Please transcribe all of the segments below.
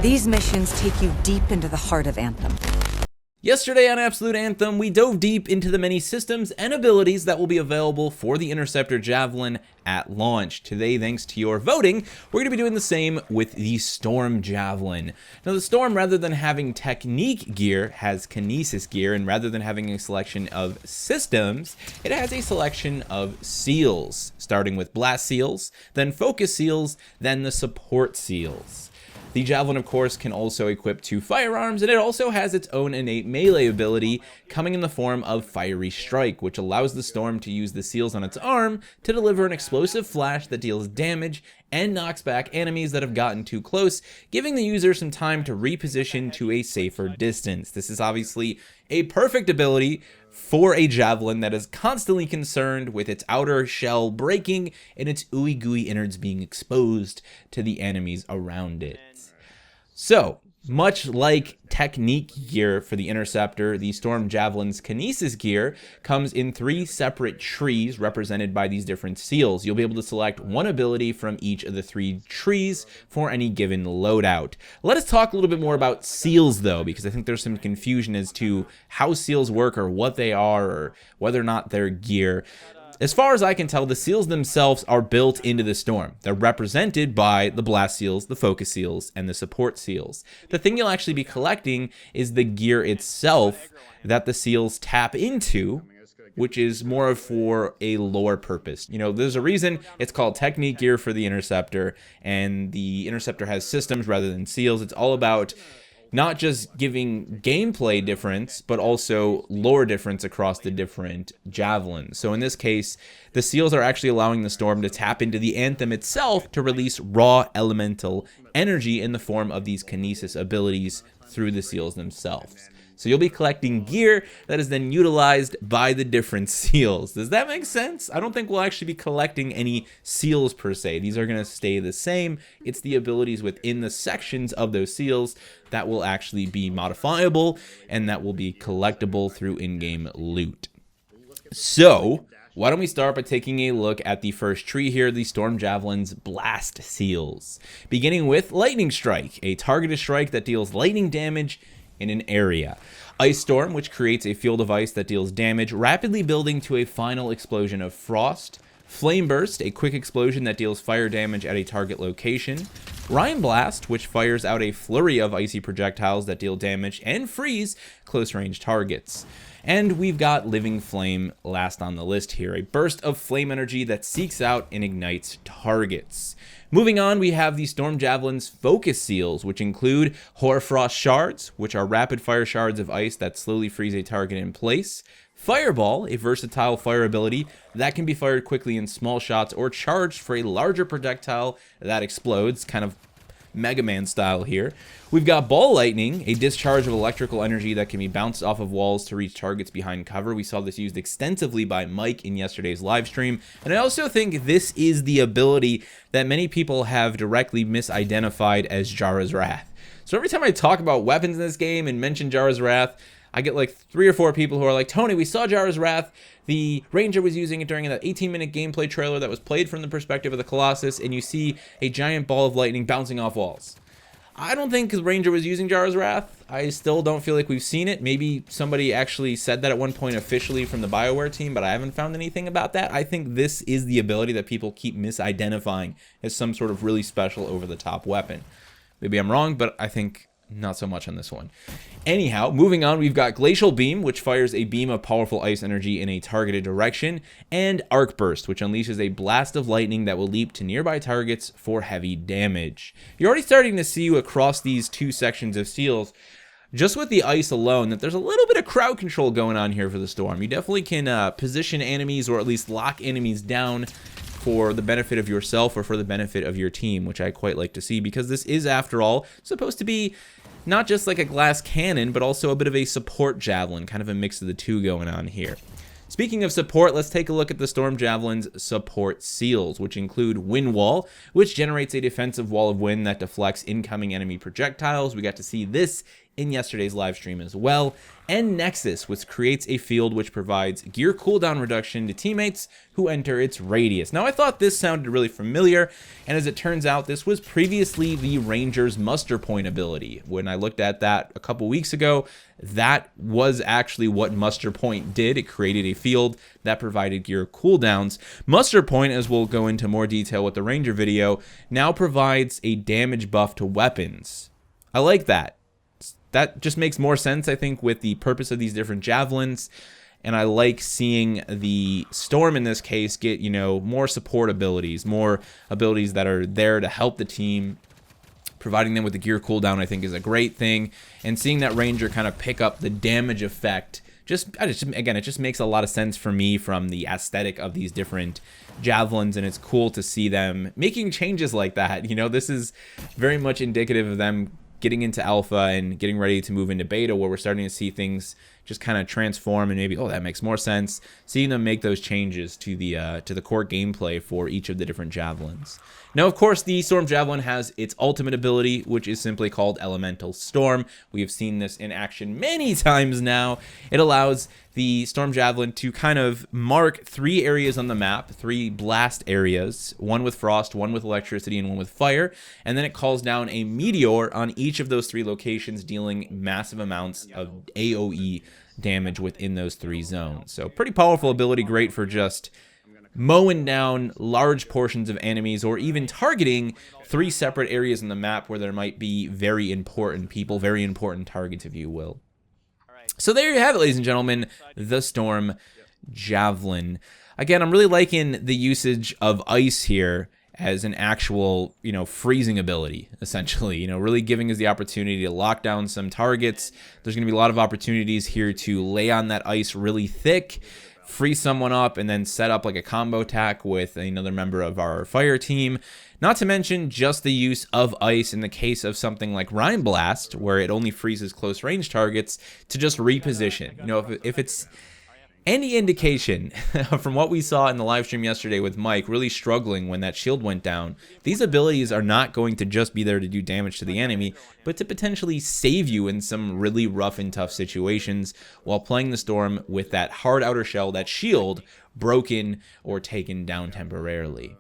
These missions take you deep into the heart of Anthem. Yesterday on Absolute Anthem, we dove deep into the many systems and abilities that will be available for the Interceptor Javelin at launch. Today, thanks to your voting, we're going to be doing the same with the Storm Javelin. Now, the Storm, rather than having technique gear, has kinesis gear, and rather than having a selection of systems, it has a selection of seals, starting with blast seals, then focus seals, then the support seals. The Javelin, of course, can also equip 2 firearms, and it also has its own innate melee ability coming in the form of Fiery Strike, which allows the Storm to use the seals on its arm to deliver an explosive flash that deals damage and knocks back enemies that have gotten too close, giving the user some time to reposition to a safer distance. This is obviously a perfect ability for a Javelin that is constantly concerned with its outer shell breaking and its ooey gooey innards being exposed to the enemies around it. So, much like technique gear for the Interceptor, the Storm Javelin's kinesis gear comes in 3 separate trees represented by these different seals. You'll be able to select one ability from each of the 3 trees for any given loadout. Let us talk a little bit more about seals though, because I think there's some confusion as to how seals work or what they are or whether or not they're gear. As far as I can tell, the seals themselves are built into the Storm. They're represented by the blast seals, the focus seals, and the support seals. The thing you'll actually be collecting is the gear itself that the seals tap into, which is more for a lore purpose. You know, there's a reason it's called technique gear for the Interceptor, and the Interceptor has systems rather than seals. It's all about not just giving gameplay difference, but also lore difference across the different javelins. So in this case, the seals are actually allowing the Storm to tap into the Anthem itself to release raw elemental energy in the form of these kinesis abilities through the seals themselves. So you'll be collecting gear that is then utilized by the different seals. Does that make sense? I don't think we'll actually be collecting any seals per se. These are going to stay the same. It's the abilities within the sections of those seals that will actually be modifiable and that will be collectible through in-game loot. So why don't we start by taking a look at the first tree here, the Storm Javelin's blast seals. Beginning with Lightning Strike, a targeted strike that deals lightning damage in an area. Ice Storm, which creates a field of ice that deals damage, rapidly building to a final explosion of frost. Flame Burst, a quick explosion that deals fire damage at a target location. Rime Blast, which fires out a flurry of icy projectiles that deal damage and freeze close-range targets. And we've got Living Flame last on the list here, a burst of flame energy that seeks out and ignites targets. Moving on, we have the Storm Javelin's focus seals, which include Hoarfrost Shards, which are rapid-fire shards of ice that slowly freeze a target in place. Fireball, a versatile fire ability that can be fired quickly in small shots or charged for a larger projectile that explodes, kind of Mega Man style here. We've got Ball Lightning, a discharge of electrical energy that can be bounced off of walls to reach targets behind cover. We saw this used extensively by Mike in yesterday's live stream. And I also think this is the ability that many people have directly misidentified as Jara's Wrath. So every time I talk about weapons in this game and mention Jara's Wrath, I get like 3 or 4 people who are like, Tony, we saw Jara's Wrath. The Ranger was using it during that 18-minute gameplay trailer that was played from the perspective of the Colossus, and you see a giant ball of lightning bouncing off walls. I don't think the Ranger was using Jara's Wrath. I still don't feel like we've seen it. Maybe somebody actually said that at one point officially from the BioWare team, but I haven't found anything about that. I think this is the ability that people keep misidentifying as some sort of really special over-the-top weapon. Maybe I'm wrong, but I think not so much on this one. Anyhow, moving on, we've got Glacial Beam, which fires a beam of powerful ice energy in a targeted direction, and Arc Burst, which unleashes a blast of lightning that will leap to nearby targets for heavy damage. You're already starting to see across these 2 sections of seals, just with the ice alone, that there's a little bit of crowd control going on here for the Storm. You definitely can position enemies or at least lock enemies down for the benefit of yourself or for the benefit of your team, which I quite like to see, because this is, after all, supposed to be not just like a glass cannon, but also a bit of a support javelin, kind of a mix of the 2 going on here. Speaking of support, let's take a look at the Storm Javelin's support seals, which include Wind Wall, which generates a defensive wall of wind that deflects incoming enemy projectiles. We got to see this in yesterday's live stream as well, and Nexus, which creates a field which provides gear cooldown reduction to teammates who enter its radius. Now, I thought this sounded really familiar, and as it turns out, this was previously the Ranger's muster point ability. When I looked at that a couple weeks ago, that was actually what muster point did. It created a field that provided gear cooldowns. Muster point, as we'll go into more detail with the Ranger video, now provides a damage buff to weapons. I like that. That just makes more sense, I think, with the purpose of these different javelins. And I like seeing the Storm in this case get, you know, more support abilities, more abilities that are there to help the team. Providing them with the gear cooldown, I think, is a great thing. And seeing that Ranger kind of pick up the damage effect, again, it just makes a lot of sense for me from the aesthetic of these different javelins. And it's cool to see them making changes like that. You know, this is very much indicative of them getting into alpha and getting ready to move into beta, where we're starting to see things just kind of transform, and maybe, oh, that makes more sense. Seeing them make those changes to the core gameplay for each of the different javelins. Now, of course, the Storm Javelin has its ultimate ability, which is simply called Elemental Storm. We have seen this in action many times now. It allows the Storm Javelin to kind of mark 3 areas on the map, 3 blast areas, one with frost, one with electricity, and one with fire, and then it calls down a meteor on each of those 3 locations, dealing massive amounts of AoE damage within those 3 zones. So pretty powerful ability, great for just mowing down large portions of enemies, or even targeting 3 separate areas in the map where there might be very important people, very important targets, if you will. So there you have it, ladies and gentlemen, the Storm Javelin. Again, I'm really liking the usage of ice here as an actual, you know, freezing ability, essentially. You know, really giving us the opportunity to lock down some targets. There's going to be a lot of opportunities here to lay on that ice really thick, freeze someone up, and then set up like a combo attack with another member of our fire team. Not to mention just the use of ice in the case of something like Rime Blast, where it only freezes close range targets, to just reposition. You know, if it's any indication from what we saw in the live stream yesterday with Mike really struggling when that shield went down, these abilities are not going to just be there to do damage to the enemy, but to potentially save you in some really rough and tough situations while playing the Storm with that hard outer shell, that shield, broken or taken down temporarily.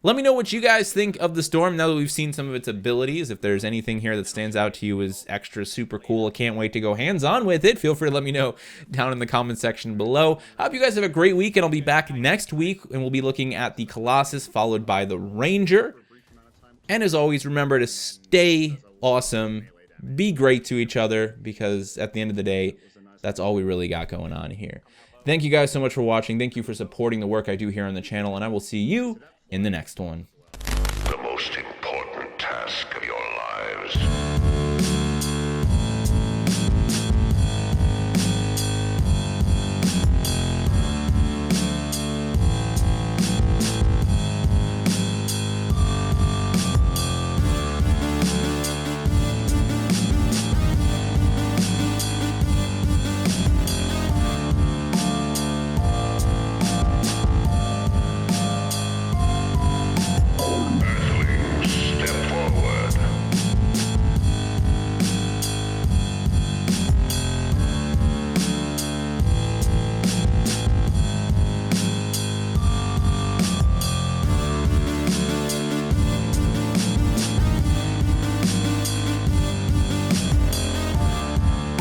Let me know what you guys think of the Storm now that we've seen some of its abilities. If there's anything here that stands out to you as extra super cool, I can't wait to go hands-on with it. Feel free to let me know down in the comment section below. I hope you guys have a great week, and I'll be back next week, and we'll be looking at the Colossus followed by the Ranger. And as always, remember to stay awesome, be great to each other, because at the end of the day, that's all we really got going on here. Thank you guys so much for watching. Thank you for supporting the work I do here on the channel, and I will see you in the next one. The most